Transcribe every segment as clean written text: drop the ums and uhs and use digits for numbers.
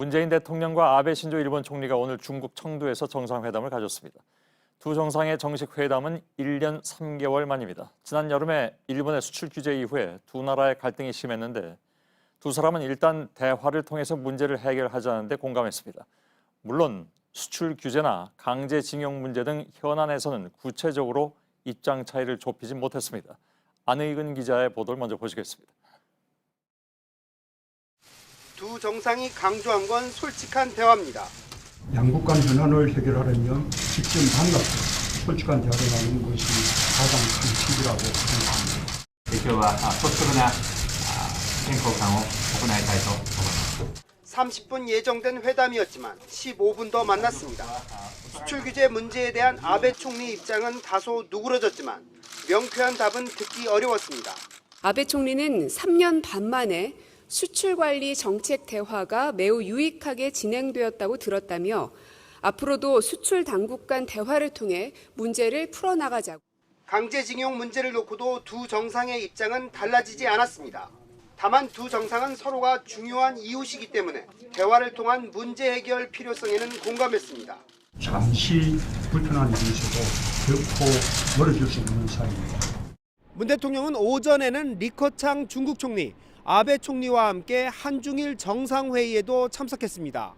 문재인 대통령과 아베 신조 일본 총리가 오늘 중국 청두에서 정상회담을 가졌습니다. 두 정상의 정식 회담은 1년 3개월 만입니다. 지난 여름에 일본의 수출 규제 이후에 두 나라의 갈등이 심했는데 두 사람은 일단 대화를 통해서 문제를 해결하자는 데 공감했습니다. 물론 수출 규제나 강제징용 문제 등 현안에서는 구체적으로 입장 차이를 좁히지 못했습니다. 안의근 기자의 보도를 먼저 보시겠습니다. 두 정상이 강조한 건 솔직한 대화입니다. 양국 간 현안을 해결하려면 직접 만나서 솔직한 대화를 나누는 것이 가장 큰 팁이라고 생각합니다. 今日は率直な意見交換を行いたいと思います。 30분 예정된 회담이었지만 15분 더 만났습니다. 수출 규제 문제에 대한 아베 총리 입장은 다소 누그러졌지만 명쾌한 답은 듣기 어려웠습니다. 아베 총리는 3년 반 만에 수출 관리 정책 대화가 매우 유익하게 진행되었다고 들었다며 앞으로도 수출 당국 간 대화를 통해 문제를 풀어나가자고. 강제징용 문제를 놓고도 두 정상의 입장은 달라지지 않았습니다. 다만 두 정상은 서로가 중요한 이웃이기 때문에 대화를 통한 문제 해결 필요성에는 공감했습니다. 잠시 불편한 일이 있어도 결코 멀어질 수 없는 사이입니다. 문 대통령은 오전에는 리커창 중국 총리, 아베 총리와 함께 한중일 정상회의에도 참석했습니다.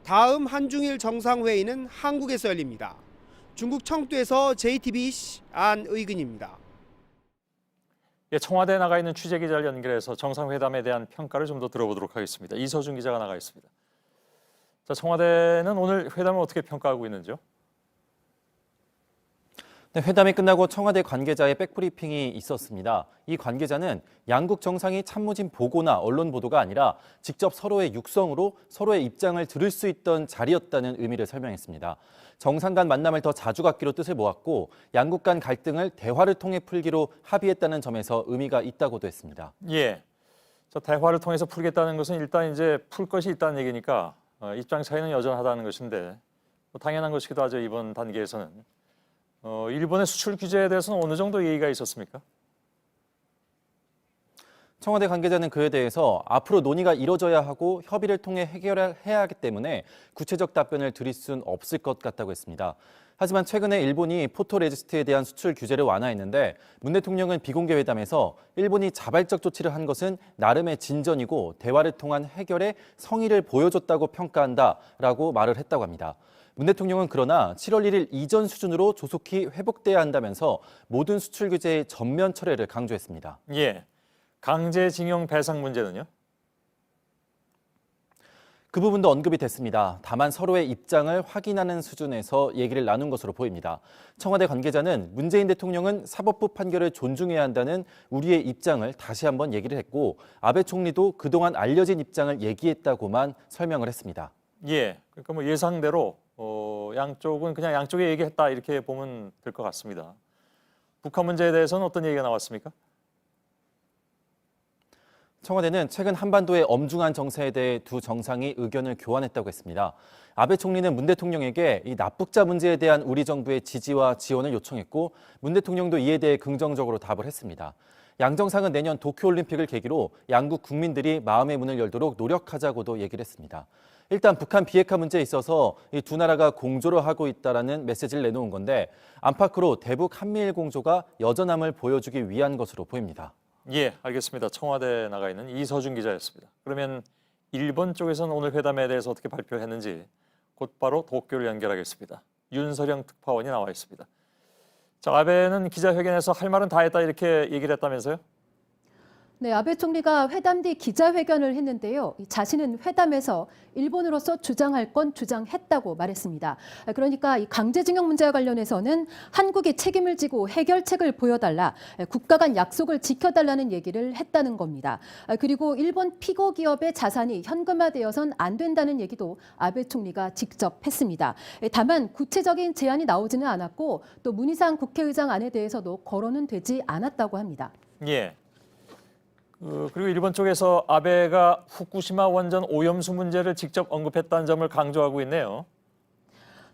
다음 한중일 정상회의는 한국에서 열립니다. 중국 청두에서 JTBC 안의근입니다. 청와대에 나가 있는 취재기자를 연결해서 정상회담에 대한 평가를 좀 더 들어보도록 하겠습니다. 이서준 기자가 나가 있습니다. 자, 청와대는 오늘 회담을 어떻게 평가하고 있는지요? 네, 회담이 끝나고 청와대 관계자의 백브리핑이 있었습니다. 이 관계자는 양국 정상이 참모진 보고나 언론 보도가 아니라 직접 서로의 육성으로 서로의 입장을 들을 수 있던 자리였다는 의미를 설명했습니다. 정상 간 만남을 더 자주 갖기로 뜻을 모았고 양국 간 갈등을 대화를 통해 풀기로 합의했다는 점에서 의미가 있다고도 했습니다. 예. 자, 대화를 통해서 풀겠다는 것은 일단 이제 풀 것이 있다는 얘기니까 입장 차이는 여전하다는 것인데 당연한 것이기도 하죠. 이번 단계에서는. 일본의 수출 규제에 대해서는 어느 정도 얘기가 있었습니까? 청와대 관계자는 그에 대해서 앞으로 논의가 이뤄져야 하고 협의를 통해 해결해야 하기 때문에 구체적 답변을 드릴 수는 없을 것 같다고 했습니다. 하지만 최근에 일본이 포토레지스트에 대한 수출 규제를 완화했는데 문 대통령은 비공개 회담에서 일본이 자발적 조치를 한 것은 나름의 진전이고 대화를 통한 해결에 성의를 보여줬다고 평가한다라고 말을 했다고 합니다. 문 대통령은 그러나 7월 1일 이전 수준으로 조속히 회복돼야 한다면서 모든 수출 규제의 전면 철회를 강조했습니다. 예. 강제징용 배상 문제는요? 그 부분도 언급이 됐습니다. 다만 서로의 입장을 확인하는 수준에서 얘기를 나눈 것으로 보입니다. 청와대 관계자는 문재인 대통령은 사법부 판결을 존중해야 한다는 우리의 입장을 다시 한번 얘기를 했고 아베 총리도 그동안 알려진 입장을 얘기했다고만 설명을 했습니다. 예. 그러니까 뭐 예상대로 양쪽은 그냥 양쪽에 얘기했다 이렇게 보면 될 것 같습니다. 북한 문제에 대해서는 어떤 얘기가 나왔습니까? 청와대는 최근 한반도의 엄중한 정세에 대해 두 정상이 의견을 교환했다고 했습니다. 아베 총리는 문 대통령에게 이 납북자 문제에 대한 우리 정부의 지지와 지원을 요청했고 문 대통령도 이에 대해 긍정적으로 답을 했습니다. 양 정상은 내년 도쿄올림픽을 계기로 양국 국민들이 마음의 문을 열도록 노력하자고도 얘기를 했습니다. 일단 북한 비핵화 문제에 있어서 이 두 나라가 공조를 하고 있다는 메시지를 내놓은 건데 안팎으로 대북 한미일 공조가 여전함을 보여주기 위한 것으로 보입니다. 예, 알겠습니다. 청와대에 나가 있는 이서준 기자였습니다. 그러면 일본 쪽에서는 오늘 회담에 대해서 어떻게 발표했는지 곧바로 도쿄를 연결하겠습니다. 윤서령 특파원이 나와 있습니다. 자, 아베는 기자회견에서 할 말은 다 했다 이렇게 얘기를 했다면서요? 네, 아베 총리가 회담 뒤 기자회견을 했는데요. 자신은 회담에서 일본으로서 주장할 건 주장했다고 말했습니다. 그러니까 이 강제징용 문제와 관련해서는 한국이 책임을 지고 해결책을 보여달라, 국가 간 약속을 지켜달라는 얘기를 했다는 겁니다. 그리고 일본 피고 기업의 자산이 현금화되어선 안 된다는 얘기도 아베 총리가 직접 했습니다. 다만 구체적인 제안이 나오지는 않았고 또 문희상 국회의장 안에 대해서도 거론은 되지 않았다고 합니다. 예. 그리고 일본 쪽에서 아베가 후쿠시마 원전 오염수 문제를 직접 언급했다는 점을 강조하고 있네요.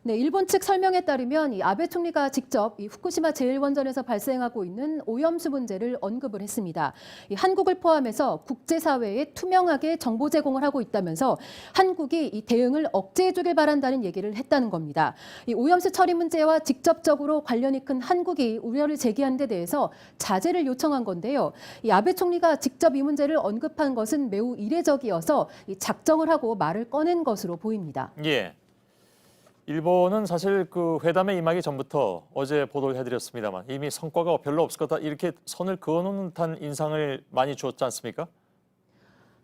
네, 일본 측 설명에 따르면 이 아베 총리가 직접 이 후쿠시마 제1원전에서 발생하고 있는 오염수 문제를 언급을 했습니다. 이 한국을 포함해서 국제사회에 투명하게 정보 제공을 하고 있다면서 한국이 이 대응을 억제해주길 바란다는 얘기를 했다는 겁니다. 이 오염수 처리 문제와 직접적으로 관련이 큰 한국이 우려를 제기한 데 대해서 자제를 요청한 건데요. 이 아베 총리가 직접 이 문제를 언급한 것은 매우 이례적이어서 이 작정을 하고 말을 꺼낸 것으로 보입니다. 예. 일본은 사실 그 회담에 임하기 전부터 어제 보도를 해드렸습니다만 이미 성과가 별로 없을 거다 이렇게 선을 그어놓는 듯한 인상을 많이 주었지 않습니까?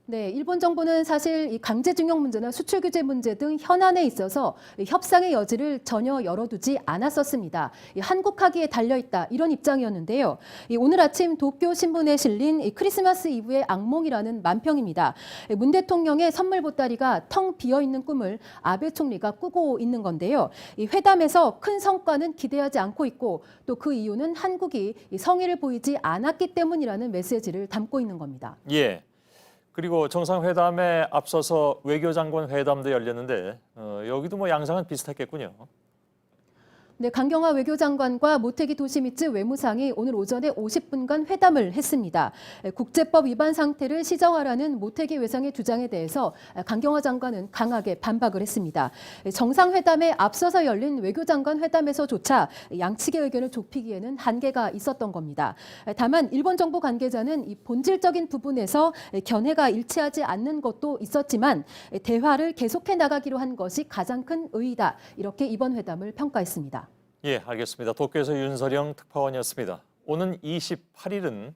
네, 일본 정부는 사실 이 강제징용 문제나 수출 규제 문제 등 현안에 있어서 협상의 여지를 전혀 열어두지 않았었습니다. 한국하기에 달려있다 이런 입장이었는데요. 오늘 아침 도쿄 신문에 실린 크리스마스 이브의 악몽이라는 만평입니다. 문 대통령의 선물 보따리가 텅 비어있는 꿈을 아베 총리가 꾸고 있는 건데요. 이 회담에서 큰 성과는 기대하지 않고 있고 또 그 이유는 한국이 성의를 보이지 않았기 때문이라는 메시지를 담고 있는 겁니다. 예. 그리고 정상회담에 앞서서 외교장관 회담도 열렸는데 여기도 뭐 양상은 비슷했겠군요. 네, 강경화 외교장관과 모태기 도시미츠 외무상이 오늘 오전에 50분간 회담을 했습니다. 국제법 위반 상태를 시정하라는 모태기 외상의 주장에 대해서 강경화 장관은 강하게 반박을 했습니다. 정상회담에 앞서서 열린 외교장관 회담에서조차 양측의 의견을 좁히기에는 한계가 있었던 겁니다. 다만 일본 정부 관계자는 이 본질적인 부분에서 견해가 일치하지 않는 것도 있었지만 대화를 계속해 나가기로 한 것이 가장 큰 의의다. 이렇게 이번 회담을 평가했습니다. 예, 알겠습니다. 도쿄에서 윤서령 특파원이었습니다. 오는 28일은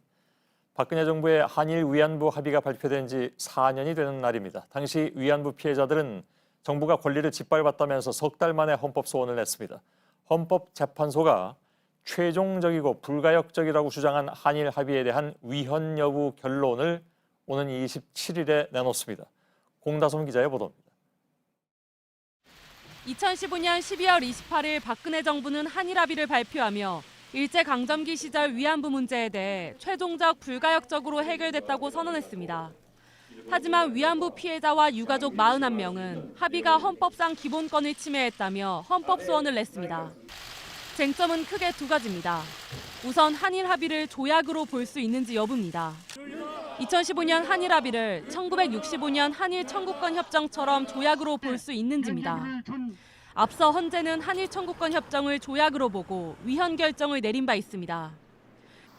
박근혜 정부의 한일 위안부 합의가 발표된 지 4년이 되는 날입니다. 당시 위안부 피해자들은 정부가 권리를 짓밟았다면서 석 달 만에 헌법 소원을 냈습니다. 헌법재판소가 최종적이고 불가역적이라고 주장한 한일 합의에 대한 위헌 여부 결론을 오는 27일에 내놓습니다. 공다솜 기자의 보도입니다. 2015년 12월 28일 박근혜 정부는 한일 합의를 발표하며 일제강점기 시절 위안부 문제에 대해 최종적 불가역적으로 해결됐다고 선언했습니다. 하지만 위안부 피해자와 유가족 41명은 합의가 헌법상 기본권을 침해했다며 헌법 소원을 냈습니다. 쟁점은 크게 두 가지입니다. 우선 한일 합의를 조약으로 볼 수 있는지 여부입니다. 2015년 한일 합의를 1965년 한일 청구권 협정처럼 조약으로 볼 수 있는지입니다. 앞서 헌재는 한일 청구권 협정을 조약으로 보고 위헌 결정을 내린 바 있습니다.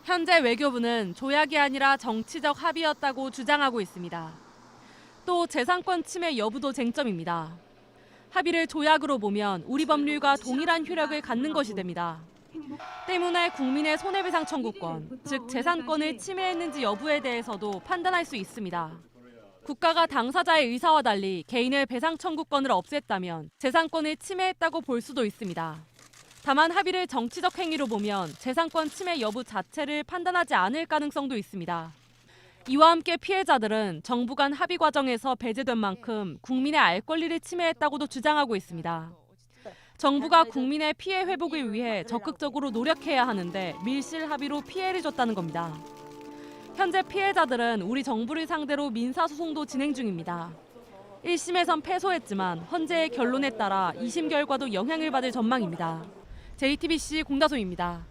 현재 외교부는 조약이 아니라 정치적 합의였다고 주장하고 있습니다. 또 재산권 침해 여부도 쟁점입니다. 합의를 조약으로 보면 우리 법률과 동일한 효력을 갖는 것이 됩니다. 때문에 국민의 손해배상 청구권, 즉 재산권을 침해했는지 여부에 대해서도 판단할 수 있습니다. 국가가 당사자의 의사와 달리 개인의 배상 청구권을 없앴다면 재산권을 침해했다고 볼 수도 있습니다. 다만 합의를 정치적 행위로 보면 재산권 침해 여부 자체를 판단하지 않을 가능성도 있습니다. 이와 함께 피해자들은 정부 간 합의 과정에서 배제된 만큼 국민의 알 권리를 침해했다고도 주장하고 있습니다. 정부가 국민의 피해 회복을 위해 적극적으로 노력해야 하는데 밀실 합의로 피해를 줬다는 겁니다. 현재 피해자들은 우리 정부를 상대로 민사소송도 진행 중입니다. 1심에선 패소했지만 헌재의 결론에 따라 2심 결과도 영향을 받을 전망입니다. JTBC 공다솜입니다.